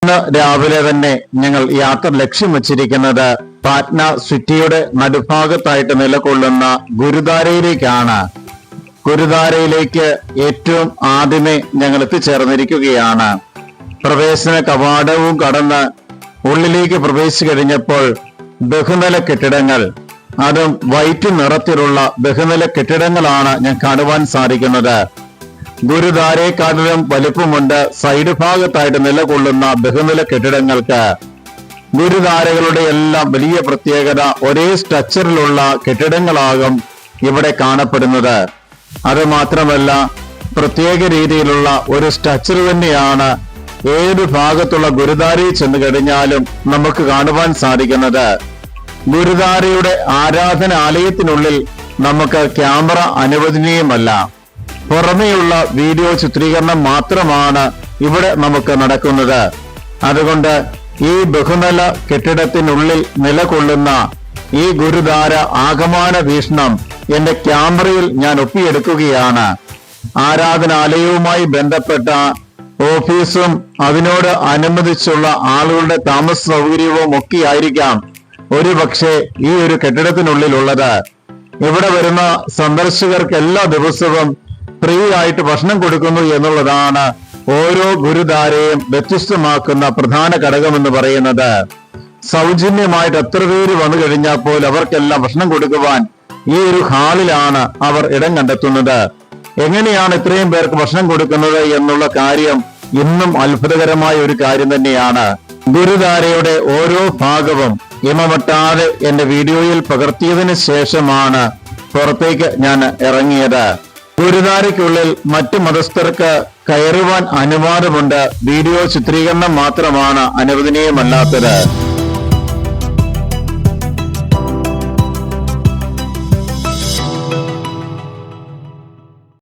ഇന്ന് രാവിലെ തന്നെ ഞങ്ങൾ യാത്ര ലക്ഷ്യം വച്ചിരിക്കുന്നത് പാറ്റ്ന സിറ്റിയുടെ നടുഭാഗത്തായിട്ട് നിലകൊള്ളുന്ന ഗുരുദ്വാരയിലേക്കാണ്. ഗുരുദ്വാരയിലേക്ക് ഏറ്റവും ആദ്യമേ ഞങ്ങൾ എത്തിച്ചേർന്നിരിക്കുകയാണ്. പ്രവേശന കവാടവും കടന്ന് ഉള്ളിലേക്ക് പ്രവേശിച്ചു കഴിഞ്ഞപ്പോൾ ബഹുനില കെട്ടിടങ്ങൾ, അതും വൈറ്റ് നിറത്തിലുള്ള ബഹുനില കെട്ടിടങ്ങളാണ് ഞാൻ കാണുവാൻ സാധിക്കുന്നത്. ഗുരുദ്വാരയെക്കാട്ടിലും വലുപ്പമുണ്ട് സൈഡ് ഭാഗത്തായിട്ട് നിലകൊള്ളുന്ന ബഹുനില കെട്ടിടങ്ങൾക്ക്. ഗുരുദ്വാരകളുടെ എല്ലാം വലിയ പ്രത്യേകത ഒരേ സ്ട്രക്ചറിലുള്ള കെട്ടിടങ്ങളാകും ഇവിടെ കാണപ്പെടുന്നത്. അത് മാത്രമല്ല, പ്രത്യേക രീതിയിലുള്ള ഒരു സ്ട്രക്ചർ തന്നെയാണ് ഏത് ഭാഗത്തുള്ള ഗുരുദ്വാരയിൽ ചെന്ന് കഴിഞ്ഞാലും നമുക്ക് കാണുവാൻ സാധിക്കുന്നത്. ഗുരുദ്വാരയുടെ ആരാധനാലയത്തിനുള്ളിൽ നമുക്ക് ക്യാമറ അനുവദനീയമല്ല. പുറമെയുള്ള വീഡിയോ ചിത്രീകരണം മാത്രമാണ് ഇവിടെ നമുക്ക് നടക്കുന്നത്. അതുകൊണ്ട് ഈ ബഹുനില കെട്ടിടത്തിനുള്ളിൽ നിലകൊള്ളുന്ന ഈ ഗുരുദ്വാര ആഗമന വീക്ഷണം എന്റെ ക്യാമറയിൽ ഞാൻ ഒപ്പിയെടുക്കുകയാണ്. ആരാധനാലയവുമായി ബന്ധപ്പെട്ട ഓഫീസും അതിനോട് അനുബന്ധിച്ചുള്ള ആളുകളുടെ താമസ സൗകര്യവും ഒക്കെ ആയിരിക്കാം ഒരുപക്ഷെ ഈ ഒരു കെട്ടിടത്തിനുള്ളിലുള്ളത്. ഇവിടെ വരുന്ന സന്ദർശകർക്ക് എല്ലാ ദിവസവും ഫ്രീ ആയിട്ട് ഭക്ഷണം കൊടുക്കുന്നു എന്നുള്ളതാണ് ഓരോ ഗുരുദ്വാരയും വ്യത്യസ്തമാക്കുന്ന പ്രധാന ഘടകമെന്ന് പറയുന്നത്. സൗജന്യമായിട്ട് എത്ര പേര് വന്നു കഴിഞ്ഞാൽ പോലും അവർക്കെല്ലാം ഭക്ഷണം കൊടുക്കുവാൻ ഈ ഒരു ഹാളിലാണ് അവർ ഇടം കണ്ടെത്തുന്നത്. എങ്ങനെയാണ് ഇത്രയും പേർക്ക് ഭക്ഷണം കൊടുക്കുന്നത് എന്നുള്ള കാര്യം ഇന്നും അത്ഭുതകരമായ ഒരു കാര്യം തന്നെയാണ്. ഗുരുദ്വാരയുടെ ഓരോ ഭാഗവും ഇമവട്ടാതെ എന്റെ വീഡിയോയിൽ പകർത്തിയതിനു ശേഷമാണ് പുറത്തേക്ക് ഞാൻ ഇറങ്ങിയത്. ഗുരുദ്വാരയ്ക്കുള്ളിൽ മറ്റു മതസ്ഥർക്ക് കയറുവാൻ അനുവാദമുണ്ട്. വീഡിയോ ചിത്രീകരണം മാത്രമാണ് അനുവദനീയമല്ലാത്തത്.